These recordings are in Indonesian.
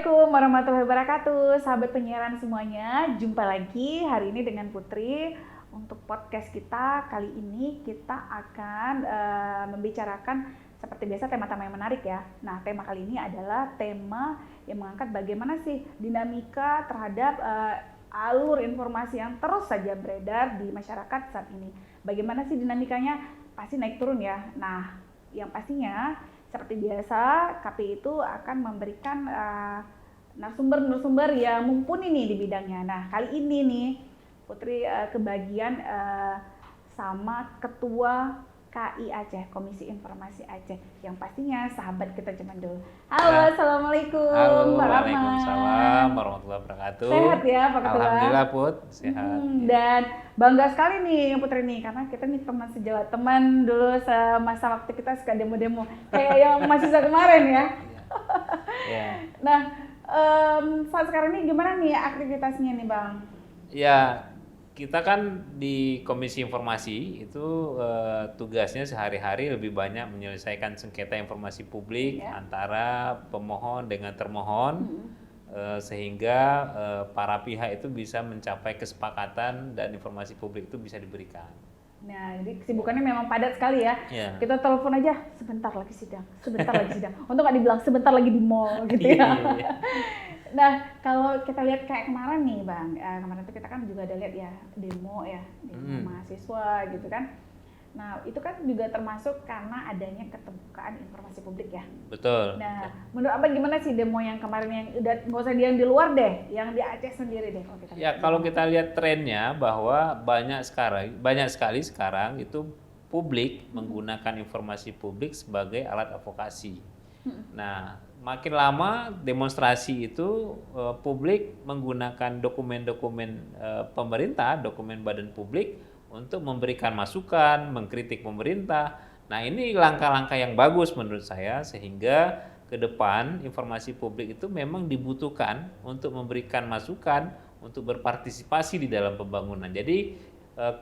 Assalamualaikum warahmatullahi wabarakatuh, sahabat penyiaran semuanya. Jumpa lagi hari ini dengan Putri untuk podcast kita. Kali ini kita akan membicarakan seperti biasa tema-tema yang menarik ya. Nah, tema kali ini adalah tema yang mengangkat bagaimana sih dinamika terhadap alur informasi yang terus saja beredar di masyarakat saat ini. Bagaimana sih dinamikanya? Pasti naik turun ya. Nah, yang pastinya seperti biasa, KPI itu akan memberikan narasumber-narasumber yang mumpuni nih di bidangnya. Nah, kali ini nih Putri kebagian sama Ketua KI Aceh, Komisi Informasi Aceh, yang pastinya sahabat kita zaman dulu. Halo, Assalamualaikum. Halo, Waalaikumsalam warahmatullahi wabarakatuh. Sehat ya Pak Ketua? Alhamdulillah Put, sehat. Dan bangga sekali nih Putri nih, karena kita nih teman sejawat, teman dulu semasa waktu kita suka demo-demo kayak yang mahasiswa kemarin ya. Yeah. Nah, saat sekarang ini gimana nih aktivitasnya nih Bang? Ya, kita kan di Komisi Informasi itu tugasnya sehari-hari lebih banyak menyelesaikan sengketa informasi publik antara pemohon dengan termohon, sehingga para pihak itu bisa mencapai kesepakatan dan informasi publik itu bisa diberikan. Nah, jadi kesibukannya memang padat sekali ya. Kita telepon aja, sebentar lagi sidang, sebentar lagi sidang. Untuk nggak dibilang sebentar lagi di mall gitu ya. Nah, kalau kita lihat kayak kemarin nih Bang, kemarin itu kita kan juga ada lihat ya demo mahasiswa gitu kan. Nah, itu kan juga termasuk karena adanya keterbukaan informasi publik ya. Betul. Nah, menurut Abang gimana sih demo yang kemarin yang udah nggak usah yang di luar deh, yang di Aceh sendiri deh kalau kita lihat. Kalau kita lihat trennya bahwa banyak sekali sekarang itu publik menggunakan informasi publik sebagai alat advokasi. Nah, makin lama demonstrasi itu publik menggunakan dokumen-dokumen pemerintah, dokumen badan publik untuk memberikan masukan, mengkritik pemerintah. Nah, ini langkah-langkah yang bagus menurut saya, sehingga ke depan informasi publik itu memang dibutuhkan untuk memberikan masukan, untuk berpartisipasi di dalam pembangunan. Jadi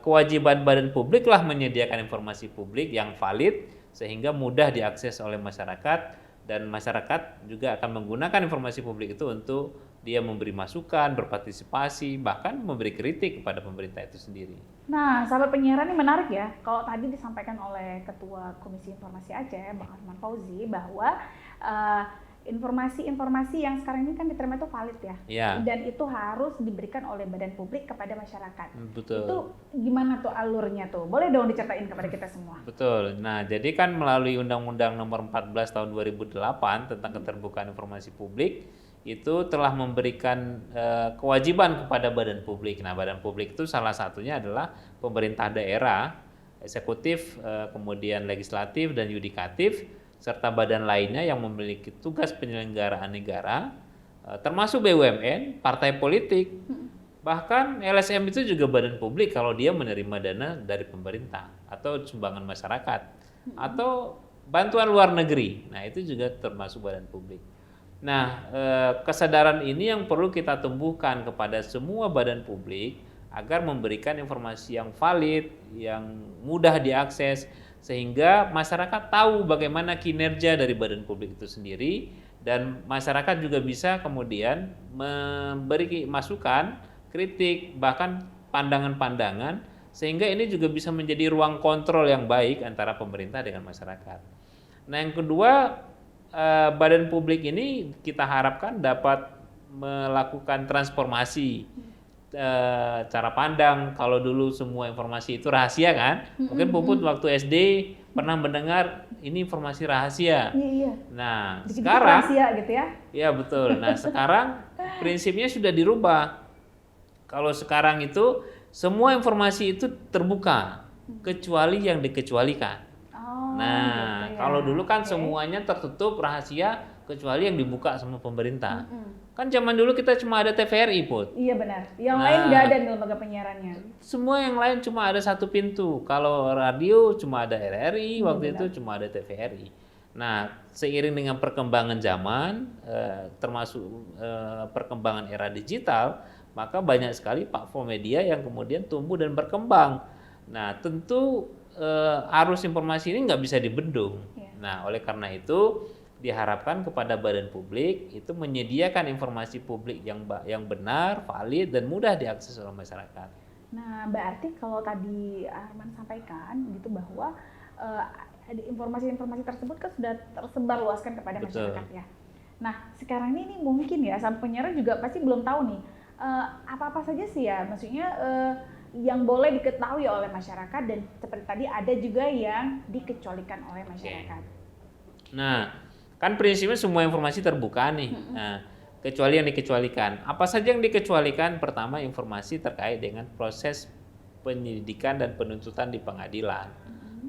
kewajiban badan publik lah menyediakan informasi publik yang valid sehingga mudah diakses oleh masyarakat, dan masyarakat juga akan menggunakan informasi publik itu untuk dia memberi masukan, berpartisipasi, bahkan memberi kritik kepada pemerintah itu sendiri. Nah, sahabat penyiaran ini menarik ya. Kalau tadi disampaikan oleh Ketua Komisi Informasi Aceh, Bang Arman Fauzi, bahwa informasi-informasi yang sekarang ini kan diterima itu valid ya. Dan itu harus diberikan oleh badan publik kepada masyarakat. Betul. Itu gimana tuh alurnya tuh? Boleh dong diceritain kepada kita semua. Betul. Nah, jadi kan melalui Undang-Undang Nomor 14 Tahun 2008 tentang keterbukaan informasi publik, itu telah memberikan kewajiban kepada badan publik. Nah, badan publik itu salah satunya adalah pemerintah daerah, eksekutif, kemudian legislatif dan yudikatif, serta badan lainnya yang memiliki tugas penyelenggaraan negara, termasuk BUMN, partai politik, bahkan LSM itu juga badan publik kalau dia menerima dana dari pemerintah atau sumbangan masyarakat atau bantuan luar negeri. Nah, itu juga termasuk badan publik. Nah, kesadaran ini yang perlu kita tumbuhkan kepada semua badan publik agar memberikan informasi yang valid, yang mudah diakses, sehingga masyarakat tahu bagaimana kinerja dari badan publik itu sendiri, dan masyarakat juga bisa kemudian memberi masukan, kritik, bahkan pandangan-pandangan, sehingga ini juga bisa menjadi ruang kontrol yang baik antara pemerintah dengan masyarakat. Nah, yang kedua, badan publik ini kita harapkan dapat melakukan transformasi cara pandang. Kalau dulu semua informasi itu rahasia kan, mungkin Puput waktu SD pernah mendengar ini informasi rahasia. Nah, sekarang rahasia gitu ya? Ya betul. Nah, sekarang prinsipnya sudah dirubah. Kalau sekarang itu semua informasi itu terbuka kecuali yang dikecualikan. Nah, kalau dulu kan semuanya tertutup rahasia kecuali yang dibuka sama pemerintah. Kan zaman dulu kita cuma ada TVRI, Put. Iya benar. Yang lain nggak ada nih lembaga penyiarannya. Semua yang lain cuma ada satu pintu. Kalau radio cuma ada RRI, waktu itu cuma ada TVRI. Nah, seiring dengan perkembangan zaman, termasuk perkembangan era digital, maka banyak sekali platform media yang kemudian tumbuh dan berkembang. Nah, tentu arus informasi ini nggak bisa dibendung. Nah, oleh karena itu diharapkan kepada badan publik itu menyediakan informasi publik yang benar, valid dan mudah diakses oleh masyarakat. Nah, berarti kalau tadi Arman sampaikan gitu bahwa informasi-informasi tersebut kan sudah tersebar luaskan kepada masyarakat ya. Nah, sekarang ini mungkin ya sang penyiaran juga pasti belum tahu nih apa-apa saja sih ya, maksudnya yang boleh diketahui oleh masyarakat dan seperti tadi ada juga yang dikecualikan oleh masyarakat. Nah, kan prinsipnya semua informasi terbuka nih. Nah, kecuali yang dikecualikan. Apa saja yang dikecualikan? Pertama, informasi terkait dengan proses penyelidikan dan penuntutan di pengadilan.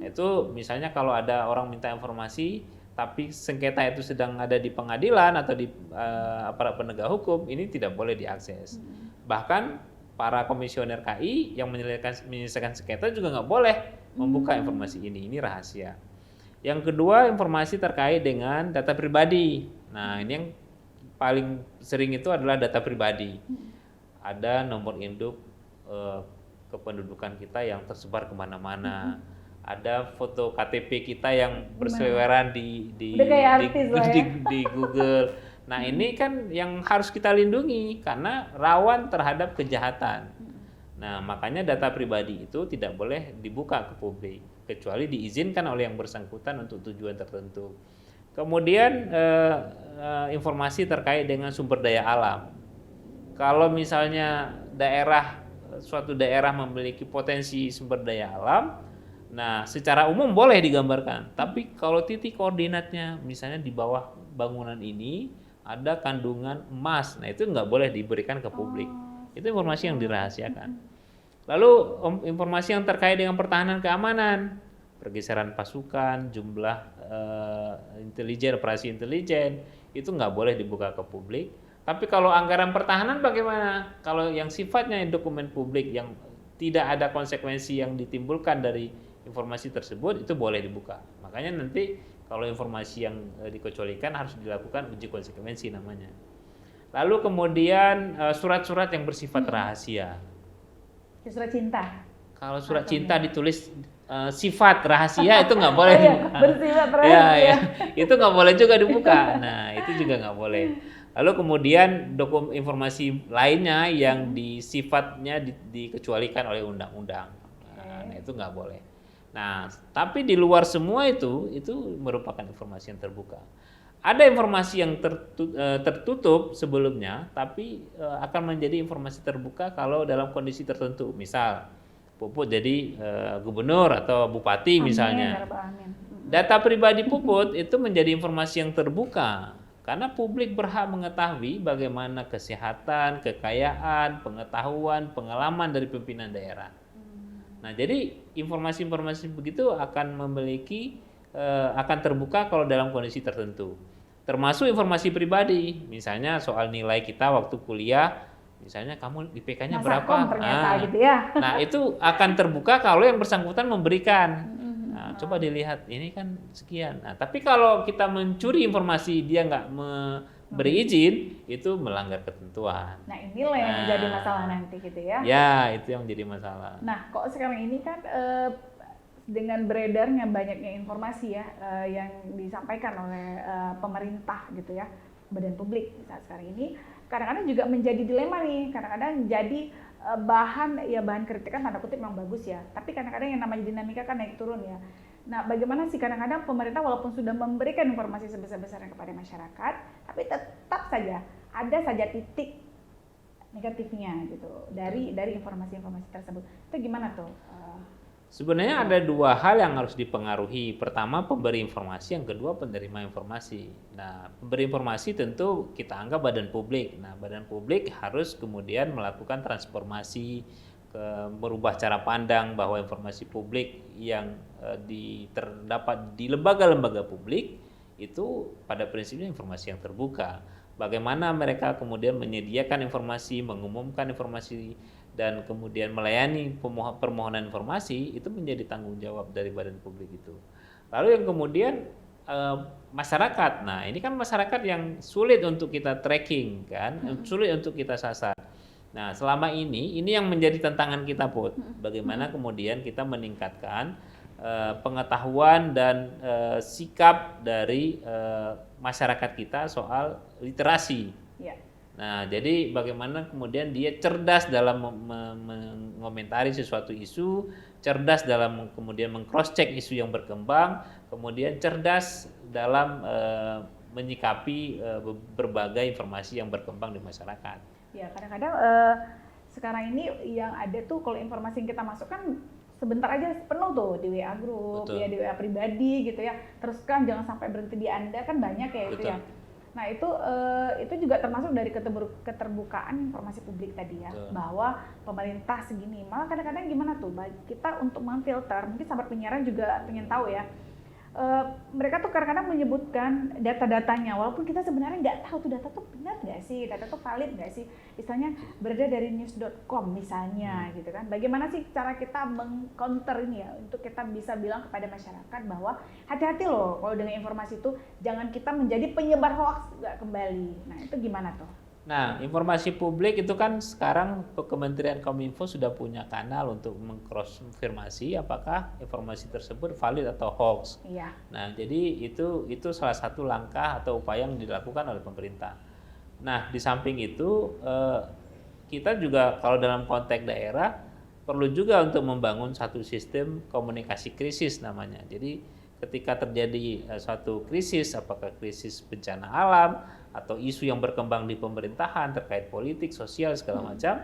Itu misalnya kalau ada orang minta informasi, tapi sengketa itu sedang ada di pengadilan atau di aparat penegak hukum, ini tidak boleh diakses. Bahkan para komisioner KI yang menyelesaikan sengketa juga nggak boleh membuka informasi ini rahasia. Yang kedua, informasi terkait dengan data pribadi. Nah, ini yang paling sering itu adalah data pribadi. Ada nomor induk kependudukan kita yang tersebar kemana-mana. Ada foto KTP kita yang berseliweran di Google. Nah, ini kan yang harus kita lindungi karena rawan terhadap kejahatan. Nah, makanya data pribadi itu tidak boleh dibuka ke publik kecuali diizinkan oleh yang bersangkutan untuk tujuan tertentu. Kemudian informasi terkait dengan sumber daya alam. Kalau misalnya suatu daerah memiliki potensi sumber daya alam, nah secara umum boleh digambarkan. Tapi kalau titik koordinatnya misalnya di bawah bangunan ini ada kandungan emas, nah itu nggak boleh diberikan ke publik. Itu informasi yang dirahasiakan. Lalu informasi yang terkait dengan pertahanan keamanan, pergeseran pasukan, jumlah intelijen, operasi intelijen, itu nggak boleh dibuka ke publik. Tapi kalau anggaran pertahanan bagaimana? Kalau yang sifatnya dokumen publik yang tidak ada konsekuensi yang ditimbulkan dari informasi tersebut, itu boleh dibuka. Makanya nanti kalau informasi yang dikecualikan harus dilakukan uji konsekuensi namanya. Lalu kemudian surat-surat yang bersifat rahasia. Surat cinta. Kalau surat cinta ditulis sifat rahasia itu nggak boleh dibuka. Bersifat rahasia. Ya, itu nggak boleh juga dibuka. Nah, itu juga nggak boleh. Lalu kemudian informasi lainnya yang sifatnya dikecualikan oleh undang-undang. Nah, itu nggak boleh. Nah, tapi di luar semua itu merupakan informasi yang terbuka. Ada informasi yang tertutup sebelumnya, tapi akan menjadi informasi terbuka kalau dalam kondisi tertentu. Misal, Puput jadi gubernur atau bupati misalnya. Data pribadi Puput itu menjadi informasi yang terbuka, karena publik berhak mengetahui bagaimana kesehatan, kekayaan, pengetahuan, pengalaman dari pimpinan daerah. Nah, jadi informasi-informasi begitu akan akan terbuka kalau dalam kondisi tertentu. Termasuk informasi pribadi, misalnya soal nilai kita waktu kuliah, misalnya kamu IPK-nya berapa? Gitu ya. Nah, itu akan terbuka kalau yang bersangkutan memberikan. Nah, coba dilihat, ini kan sekian. Nah, tapi kalau kita mencuri informasi dia nggak beri izin, itu melanggar ketentuan. Nah, inilah yang menjadi masalah nanti gitu ya. Ya, itu yang menjadi masalah. Nah, kok sekarang ini kan dengan beredarnya banyaknya informasi ya yang disampaikan oleh pemerintah gitu ya, badan publik saat sekarang ini kadang-kadang juga menjadi dilema nih, kadang-kadang jadi bahan kritikan tanda kutip yang bagus ya, tapi kadang-kadang yang namanya dinamika kan naik turun ya. Nah, bagaimana sih kadang-kadang pemerintah walaupun sudah memberikan informasi sebesar-besarnya kepada masyarakat, tapi tetap saja ada saja titik negatifnya gitu dari informasi-informasi tersebut. Itu gimana tuh? Sebenarnya ada dua hal yang harus dipengaruhi. Pertama, pemberi informasi, yang kedua penerima informasi. Nah, pemberi informasi tentu kita anggap badan publik. Nah, badan publik harus kemudian melakukan transformasi, merubah cara pandang bahwa informasi publik yang terdapat di lembaga-lembaga publik itu pada prinsipnya informasi yang terbuka. Bagaimana mereka kemudian menyediakan informasi, mengumumkan informasi, dan kemudian melayani permohonan informasi, itu menjadi tanggung jawab dari badan publik itu. Lalu yang kemudian masyarakat. Nah, ini kan masyarakat yang sulit untuk kita tracking kan, sulit untuk kita sasar. Nah, selama ini yang menjadi tantangan kita, Put. Bagaimana kemudian kita meningkatkan pengetahuan dan sikap dari masyarakat kita soal literasi. Ya. Nah, jadi bagaimana kemudian dia cerdas dalam mengomentari sesuatu isu, cerdas dalam kemudian meng-cross check isu yang berkembang, kemudian cerdas dalam menyikapi berbagai informasi yang berkembang di masyarakat. Ya, kadang-kadang sekarang ini yang ada tuh kalau informasi yang kita masukkan sebentar aja penuh tuh di WA group, Betul. ya di WA pribadi gitu ya. Terus kan jangan sampai berhenti di Anda, kan banyak ya. Betul. Itu ya. Nah itu juga termasuk dari keterbukaan informasi publik tadi ya. Betul. Bahwa pemerintah segini. Malah kadang-kadang gimana tuh kita untuk memfilter, mungkin sahabat penyiaran juga pengen tahu ya. Mereka tuh kadang-kadang menyebutkan data-datanya, walaupun kita sebenarnya nggak tahu tuh data tuh benar nggak sih, data tuh valid nggak sih, misalnya berada dari news.com misalnya gitu kan. Bagaimana sih cara kita meng-counter ini ya, untuk kita bisa bilang kepada masyarakat bahwa hati-hati loh kalau dengan informasi itu, jangan kita menjadi penyebar hoax nggak kembali. Nah itu gimana tuh? Nah, informasi publik itu kan sekarang Kementerian Kominfo sudah punya kanal untuk mengkonfirmasi apakah informasi tersebut valid atau hoax. Iya. Nah, jadi itu salah satu langkah atau upaya yang dilakukan oleh pemerintah. Nah, di samping itu kita juga kalau dalam konteks daerah perlu juga untuk membangun satu sistem komunikasi krisis namanya. Jadi ketika terjadi suatu krisis, apakah krisis bencana alam atau isu yang berkembang di pemerintahan terkait politik, sosial, segala macam.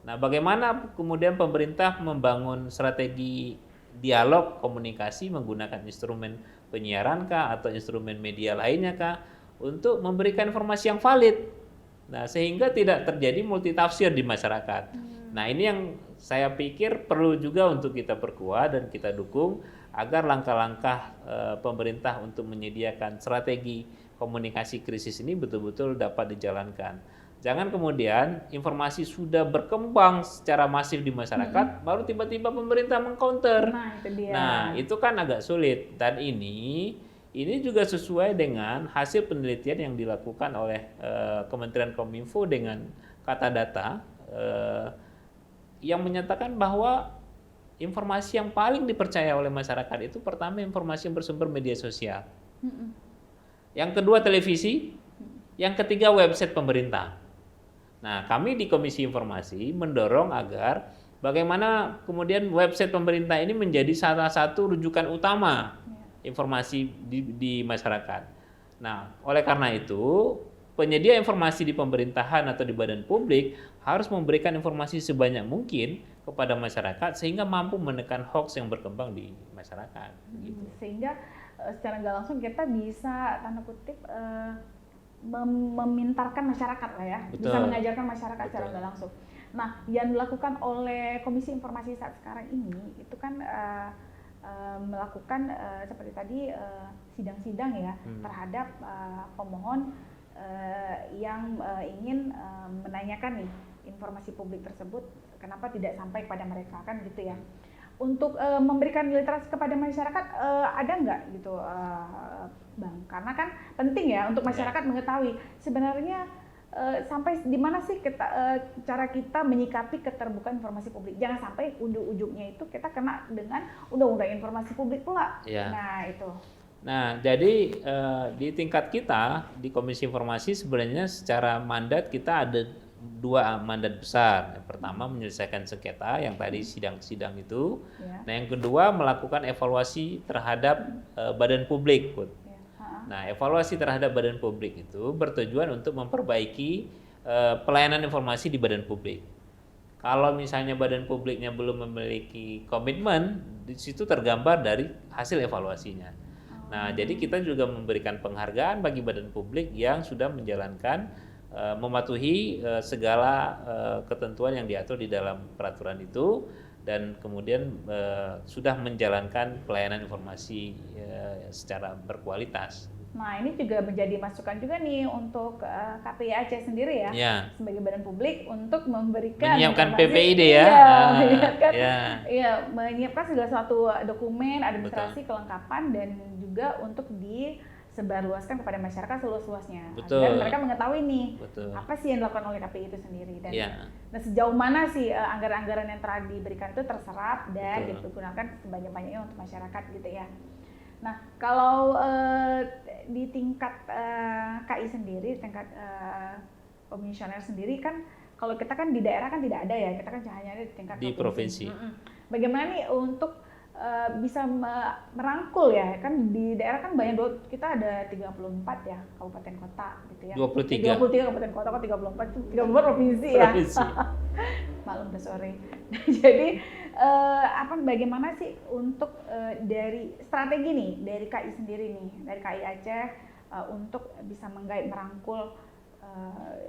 Nah, bagaimana kemudian pemerintah membangun strategi dialog komunikasi menggunakan instrumen penyiaran kah atau instrumen media lainnya kah untuk memberikan informasi yang valid. Nah, sehingga tidak terjadi multitafsir di masyarakat. Nah, ini yang saya pikir perlu juga untuk kita perkuat dan kita dukung agar langkah-langkah pemerintah untuk menyediakan strategi komunikasi krisis ini betul-betul dapat dijalankan. Jangan kemudian informasi sudah berkembang secara masif di masyarakat, baru tiba-tiba pemerintah meng-counter. Nah, itu dia. Nah, itu kan agak sulit. Dan ini juga sesuai dengan hasil penelitian yang dilakukan oleh Kementerian Kominfo dengan kata data yang menyatakan bahwa informasi yang paling dipercaya oleh masyarakat itu pertama informasi yang bersumber media sosial. Yang kedua televisi, yang ketiga website pemerintah. Nah, kami di Komisi Informasi mendorong agar bagaimana kemudian website pemerintah ini menjadi salah satu rujukan utama informasi di masyarakat. Nah, oleh karena itu, penyedia informasi di pemerintahan atau di badan publik harus memberikan informasi sebanyak mungkin kepada masyarakat sehingga mampu menekan hoax yang berkembang di masyarakat. Gitu. Sehingga secara nggak langsung kita bisa tanda kutip memintarkan masyarakat lah ya. Betul. Bisa mengajarkan masyarakat secara nggak langsung. Nah, yang dilakukan oleh Komisi Informasi saat sekarang ini itu kan melakukan seperti tadi sidang-sidang ya terhadap pemohon yang ingin menanyakan nih informasi publik tersebut kenapa tidak sampai kepada mereka kan gitu ya. Untuk memberikan literasi kepada masyarakat ada nggak gitu Bang? Karena kan penting ya untuk masyarakat mengetahui sebenarnya sampai di mana sih cara kita menyikapi keterbukaan informasi publik. Jangan sampai ujung-ujungnya itu kita kena dengan undang-undang informasi publik pula. Ya. Nah itu. Nah jadi di tingkat kita di Komisi Informasi sebenarnya secara mandat kita ada dua mandat besar. Yang pertama menyelesaikan sengketa yang tadi sidang-sidang itu. Ya. Nah yang kedua melakukan evaluasi terhadap badan publik. Ya. Nah evaluasi terhadap badan publik itu bertujuan untuk memperbaiki pelayanan informasi di badan publik. Kalau misalnya badan publiknya belum memiliki komitmen, di situ tergambar dari hasil evaluasinya. Nah jadi kita juga memberikan penghargaan bagi badan publik yang sudah menjalankan mematuhi segala ketentuan yang diatur di dalam peraturan itu dan kemudian sudah menjalankan pelayanan informasi secara berkualitas. Nah ini juga menjadi masukan juga nih untuk KPI Aceh sendiri ya, sebagai badan publik untuk memberikan menyiapkan PPID ya, menyiapkan segala suatu dokumen administrasi kelengkapan dan juga untuk disebarluaskan kepada masyarakat seluas-luasnya agar mereka mengetahui nih apa sih yang dilakukan oleh KPI itu sendiri dan sejauh mana sih anggaran-anggaran yang telah diberikan itu terserap dan digunakan sebanyak-banyaknya untuk masyarakat gitu ya. Nah, kalau di tingkat KI sendiri, tingkat komisioner sendiri kan, kalau kita kan di daerah kan tidak ada ya, kita kan hanya ada di tingkat di provinsi. Bagaimana nih untuk bisa merangkul ya, kan di daerah kan banyak, kita ada 34 ya kabupaten kota gitu ya. 23. 23 kabupaten kota, kok 34 itu 34 provinsi ya. Maklum udah sore. Jadi bagaimana sih untuk dari strategi nih dari KI sendiri nih, dari KI Aceh untuk bisa menggait merangkul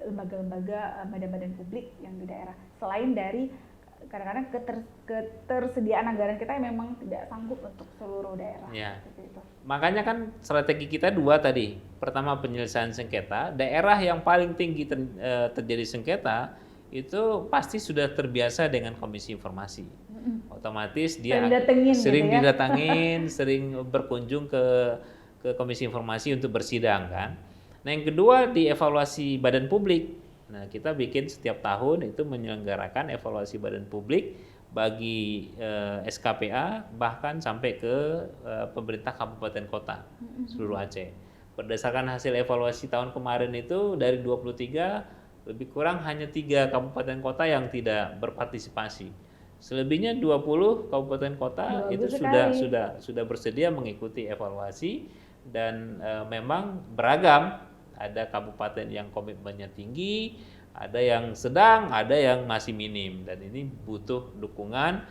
lembaga-lembaga badan-badan publik yang di daerah, selain dari kadang-kadang ketersediaan anggaran kita yang memang tidak sanggup untuk seluruh daerah. Ya. Gitu. Makanya kan strategi kita dua tadi. Pertama, penyelesaian sengketa. Daerah yang paling tinggi terjadi sengketa itu pasti sudah terbiasa dengan komisi informasi. Otomatis dia sering gitu ya. didatangin, sering berkunjung ke komisi informasi untuk bersidang kan. Nah, yang kedua, di evaluasi badan publik. Nah, kita bikin setiap tahun itu menyelenggarakan evaluasi badan publik bagi SKPA, bahkan sampai ke pemerintah kabupaten kota seluruh Aceh. Berdasarkan hasil evaluasi tahun kemarin itu, dari 23 lebih kurang hanya 3 kabupaten kota yang tidak berpartisipasi. Selebihnya 20 kabupaten kota itu sudah bersedia mengikuti evaluasi, dan memang beragam. Ada kabupaten yang komitmennya tinggi, ada yang sedang, ada yang masih minim, dan ini butuh dukungan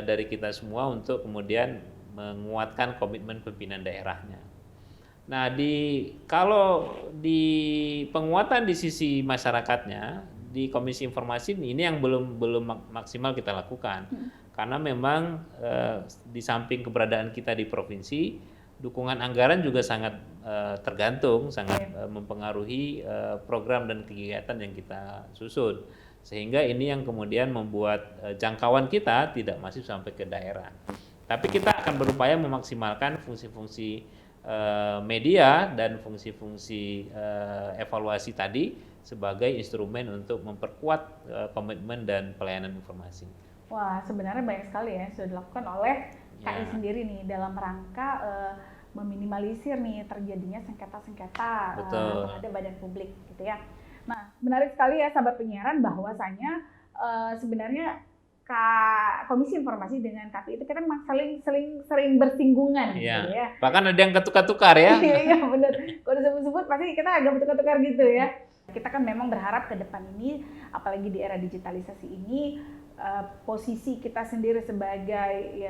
dari kita semua untuk kemudian menguatkan komitmen pimpinan daerahnya. Nah, kalau di penguatan di sisi masyarakatnya, di Komisi Informasi ini yang belum maksimal kita lakukan, karena memang di samping keberadaan kita di provinsi, dukungan anggaran juga sangat tergantung, sangat mempengaruhi program dan kegiatan yang kita susun, sehingga ini yang kemudian membuat jangkauan kita tidak masif sampai ke daerah. Tapi kita akan berupaya memaksimalkan fungsi-fungsi media dan fungsi-fungsi evaluasi tadi sebagai instrumen untuk memperkuat komitmen dan pelayanan informasi. Wah, sebenarnya banyak sekali ya sudah dilakukan oleh KI sendiri nih dalam rangka meminimalisir nih terjadinya sengketa-sengketa terhadap badan publik gitu ya. Nah, menarik sekali ya sahabat penyiaran, bahwasanya sebenarnya Komisi Informasi dengan KPI itu kita memang sering bersinggungan gitu ya. Bahkan ada yang ketukar-tukar ya. Iya benar. Kalau disebut-sebut pasti kita agak bertukar-tukar gitu ya. Kita kan memang berharap ke depan ini, apalagi di era digitalisasi ini, posisi kita sendiri sebagai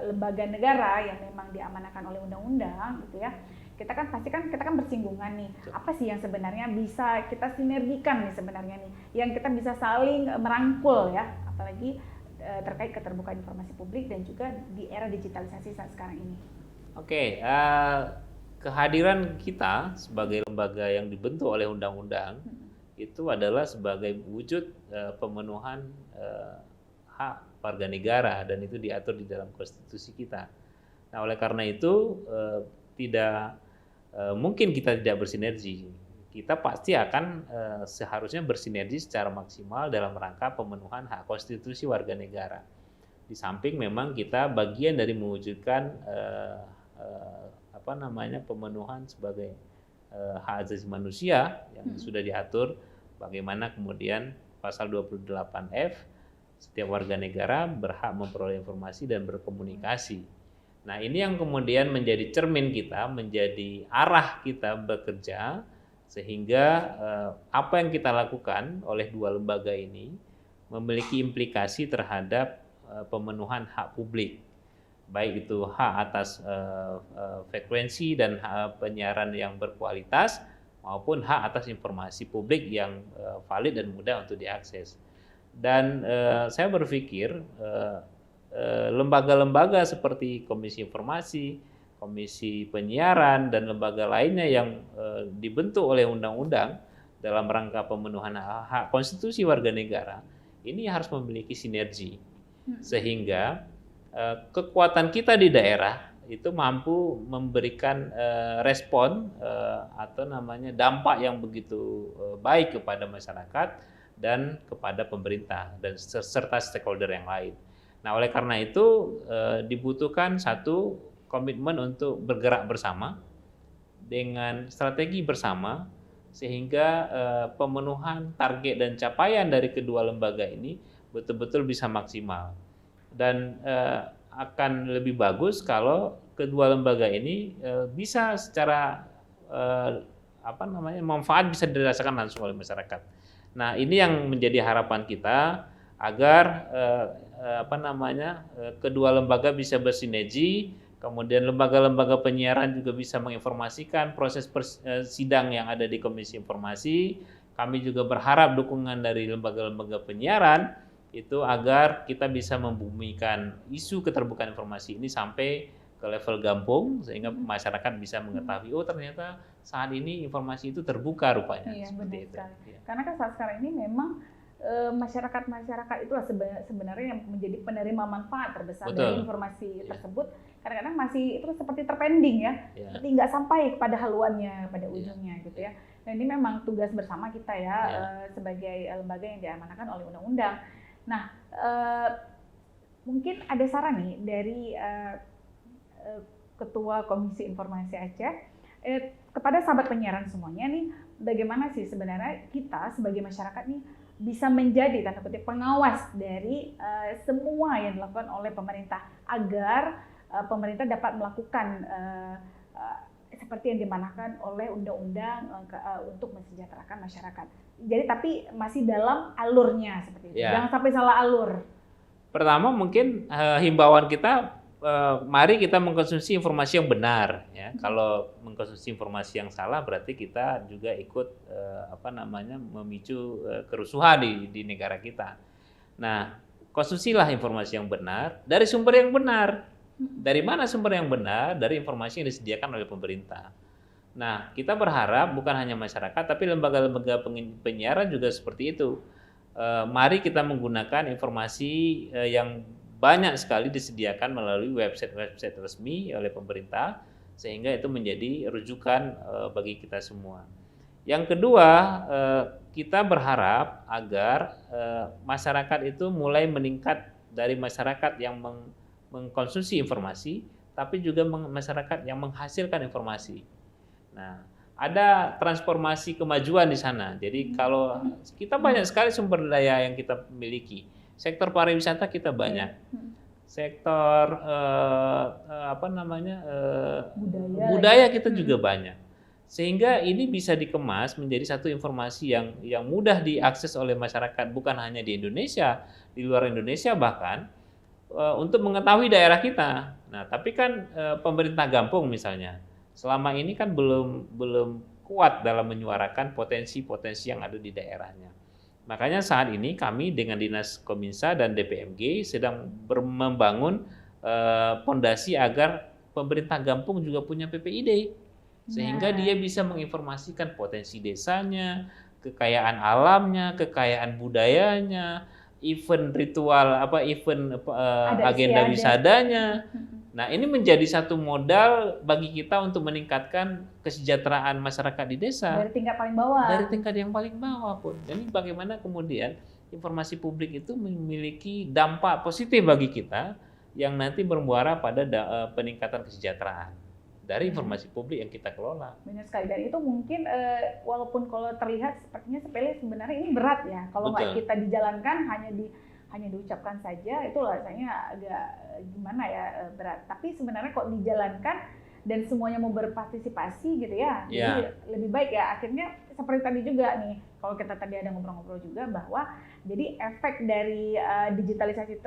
lembaga negara yang memang diamanahkan oleh undang-undang gitu ya, kita kan bersinggungan nih. Apa sih yang sebenarnya bisa kita sinergikan nih sebenarnya nih, yang kita bisa saling merangkul ya, apalagi terkait keterbukaan informasi publik dan juga di era digitalisasi saat sekarang ini. Oke, kehadiran kita sebagai lembaga yang dibentuk oleh undang-undang itu adalah sebagai wujud pemenuhan hak warga negara, dan itu diatur di dalam konstitusi kita. Nah, oleh karena itu tidak mungkin kita tidak bersinergi. Kita pasti akan seharusnya bersinergi secara maksimal dalam rangka pemenuhan hak konstitusi warga negara. Di samping memang kita bagian dari mewujudkan pemenuhan sebagai hak asasi manusia yang sudah diatur, bagaimana kemudian pasal 28F, setiap warga negara berhak memperoleh informasi dan berkomunikasi. Nah, ini yang kemudian menjadi cermin kita, menjadi arah kita bekerja, sehingga apa yang kita lakukan oleh dua lembaga ini memiliki implikasi terhadap pemenuhan hak publik, baik itu hak atas frekuensi dan hak penyiaran yang berkualitas, maupun hak atas informasi publik yang valid dan mudah untuk diakses. Dan saya berpikir lembaga-lembaga seperti Komisi Informasi, Komisi Penyiaran, dan lembaga lainnya yang dibentuk oleh undang-undang dalam rangka pemenuhan hak konstitusi warga negara ini harus memiliki sinergi, sehingga kekuatan kita di daerah itu mampu memberikan respon atau dampak yang begitu baik kepada masyarakat dan kepada pemerintah dan serta stakeholder yang lain. Nah, oleh karena itu dibutuhkan satu komitmen untuk bergerak bersama dengan strategi bersama sehingga pemenuhan target dan capaian dari kedua lembaga ini betul-betul bisa maksimal. Dan akan lebih bagus kalau kedua lembaga ini bisa secara manfaat bisa dirasakan langsung oleh masyarakat. Nah, ini yang menjadi harapan kita agar kedua lembaga bisa bersinergi, kemudian lembaga-lembaga penyiaran juga bisa menginformasikan proses sidang yang ada di Komisi Informasi. Kami juga berharap dukungan dari lembaga-lembaga penyiaran itu agar kita bisa membumikan isu keterbukaan informasi ini sampai ke level Gampung sehingga masyarakat bisa mengetahui oh ternyata saat ini informasi itu terbuka rupanya. Iya, seperti benar itu. sekali. Ya. Karena kan saat sekarang ini memang masyarakat itulah sebenarnya yang menjadi penerima manfaat terbesar Betul. dari informasi tersebut. Kadang-kadang masih itu seperti terpending ya, seperti nggak sampai kepada haluannya, pada ujungnya gitu ya. Dan ini memang tugas bersama kita ya, sebagai lembaga yang diamanahkan oleh undang-undang. Nah, mungkin ada saran nih dari Ketua Komisi Informasi Aceh kepada sahabat penyiaran semuanya nih, bagaimana sih sebenarnya kita sebagai masyarakat nih bisa menjadi tanda kutip pengawas dari semua yang dilakukan oleh pemerintah agar pemerintah dapat melakukan seperti yang dimanahkan oleh undang-undang untuk mensejahterakan masyarakat. Jadi tapi masih dalam alurnya seperti itu. Jangan sampai salah alur. Pertama mungkin himbauan kita mari kita mengkonsumsi informasi yang benar ya. Kalau mengkonsumsi informasi yang salah berarti kita juga ikut memicu kerusuhan di negara kita. Nah, konsumsilah informasi yang benar dari sumber yang benar. Dari mana sumber yang benar? Dari informasi yang disediakan oleh pemerintah. Nah, kita berharap bukan hanya masyarakat tapi lembaga-lembaga penyiaran juga seperti itu. Mari kita menggunakan informasi yang banyak sekali disediakan melalui website resmi oleh pemerintah sehingga itu menjadi rujukan bagi kita semua. Yang kedua, kita berharap agar masyarakat itu mulai meningkat dari masyarakat yang mengkonsumsi informasi, tapi juga masyarakat yang menghasilkan informasi. Nah, ada transformasi kemajuan di sana. Jadi kalau kita banyak sekali sumber daya yang kita miliki. Sektor pariwisata kita banyak. Sektor budaya kita juga banyak. Sehingga ini bisa dikemas menjadi satu informasi yang mudah diakses oleh masyarakat bukan hanya di Indonesia, di luar Indonesia bahkan untuk mengetahui daerah kita. Nah, tapi kan pemerintah Gampung misalnya selama ini kan belum kuat dalam menyuarakan potensi-potensi yang ada di daerahnya. Makanya saat ini kami dengan Dinas Kominsa dan DPMG sedang membangun fondasi agar pemerintah Gampung juga punya PPID sehingga dia bisa menginformasikan potensi desanya, kekayaan alamnya, kekayaan budayanya, event ritual agenda wisadanya. Nah, ini menjadi satu modal bagi kita untuk meningkatkan kesejahteraan masyarakat di desa dari tingkat paling bawah. Dari tingkat yang paling bawah pun. Jadi bagaimana kemudian informasi publik itu memiliki dampak positif bagi kita yang nanti bermuara pada peningkatan kesejahteraan dari informasi publik yang kita kelola. Benar sekali, dan itu mungkin walaupun kalau terlihat sepertinya sepele, sebenarnya ini berat ya. Kalau nggak kita dijalankan hanya diucapkan saja, itu rasanya agak gimana ya, berat. Tapi sebenarnya kok dijalankan dan semuanya mau berpartisipasi gitu ya, jadi lebih baik ya. Akhirnya seperti tadi juga nih, kalau kita tadi ada ngobrol-ngobrol juga bahwa jadi efek dari digitalisasi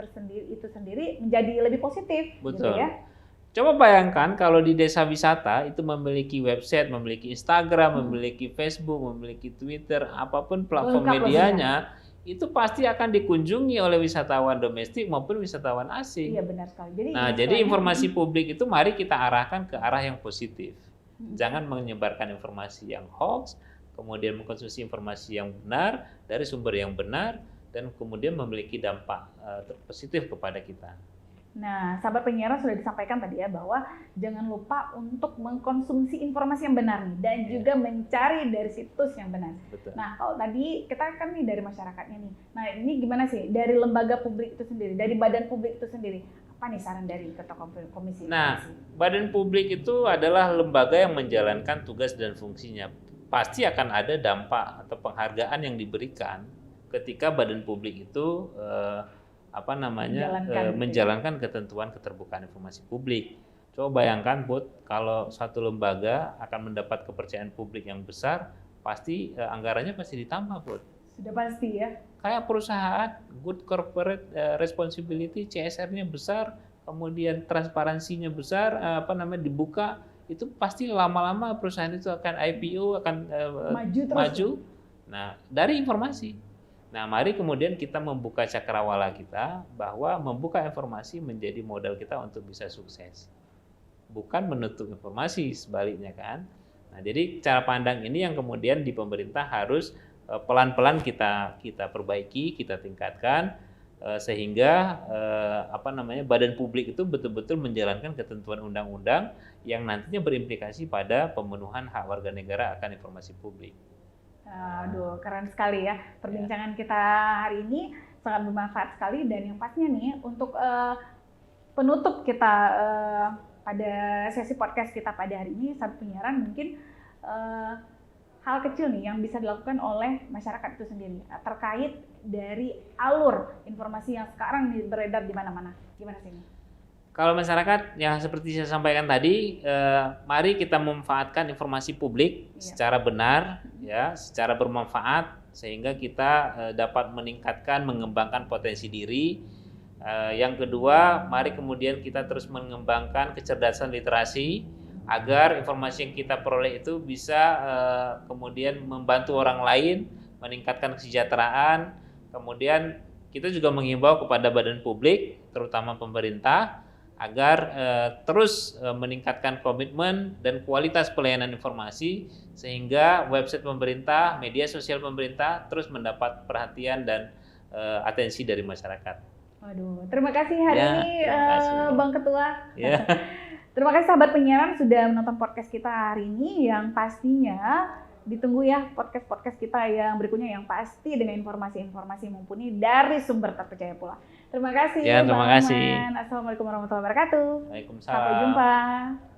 itu sendiri menjadi lebih positif. Betul. Gitu ya. Coba bayangkan kalau di desa wisata itu memiliki website, memiliki Instagram, memiliki Facebook, memiliki Twitter, apapun platform medianya, itu pasti akan dikunjungi oleh wisatawan domestik maupun wisatawan asing. Iya, benar sekali. Jadi informasi publik itu mari kita arahkan ke arah yang positif. Jangan menyebarkan informasi yang hoax, kemudian mengkonsumsi informasi yang benar dari sumber yang benar dan kemudian memiliki dampak positif kepada kita. Nah, sahabat penyiaran sudah disampaikan tadi ya bahwa jangan lupa untuk mengkonsumsi informasi yang benar nih dan juga mencari dari situs yang benar. Betul. Nah, kalau tadi kita kan nih dari masyarakatnya nih. Nah, ini gimana sih dari lembaga publik itu sendiri, dari badan publik itu sendiri? Apa nih saran dari Ketua Komisi Nah, Informasi? badan publik itu adalah lembaga yang menjalankan tugas dan fungsinya. Pasti akan ada dampak atau penghargaan yang diberikan ketika badan publik itu menjalankan ketentuan keterbukaan informasi publik. Coba bayangkan, Put, kalau suatu lembaga akan mendapat kepercayaan publik yang besar, pasti anggarannya pasti ditambah, Put. Sudah pasti ya. Kayak perusahaan, good corporate responsibility, CSR-nya besar, kemudian transparansinya besar, dibuka, itu pasti lama-lama perusahaan itu akan IPO, akan maju. Nah, dari informasi. Nah, mari kemudian kita membuka cakrawala kita bahwa membuka informasi menjadi modal kita untuk bisa sukses. Bukan menutup informasi, sebaliknya kan. Nah, jadi cara pandang ini yang kemudian di pemerintah harus pelan-pelan kita perbaiki, kita tingkatkan sehingga badan publik itu betul-betul menjalankan ketentuan undang-undang yang nantinya berimplikasi pada pemenuhan hak warga negara akan informasi publik. Aduh, keren sekali ya perbincangan kita hari ini, sangat bermanfaat sekali. Dan yang pastinya nih untuk penutup kita pada sesi podcast kita pada hari ini, sahabat penyiaran, mungkin hal kecil nih yang bisa dilakukan oleh masyarakat itu sendiri terkait dari alur informasi yang sekarang beredar di mana-mana. Gimana sih ini? Kalau masyarakat, yang seperti saya sampaikan tadi, mari kita memanfaatkan informasi publik secara benar, ya, secara bermanfaat, sehingga kita dapat meningkatkan, mengembangkan potensi diri. Yang kedua, mari kemudian kita terus mengembangkan kecerdasan literasi, agar informasi yang kita peroleh itu bisa kemudian membantu orang lain, meningkatkan kesejahteraan. Kemudian kita juga menghimbau kepada badan publik, terutama pemerintah, agar terus meningkatkan komitmen dan kualitas pelayanan informasi, sehingga website pemerintah, media sosial pemerintah terus mendapat perhatian dan atensi dari masyarakat. Waduh, terima kasih hari ini Bang Ketua. Ya. Terima kasih sahabat penyiaran sudah menonton podcast kita hari ini, yang pastinya ditunggu ya podcast-podcast kita yang berikutnya yang pasti dengan informasi-informasi mumpuni dari sumber terpercaya pula. Terima kasih. Ya, terima kasih. Assalamualaikum warahmatullahi wabarakatuh. Waalaikumsalam. Sampai jumpa.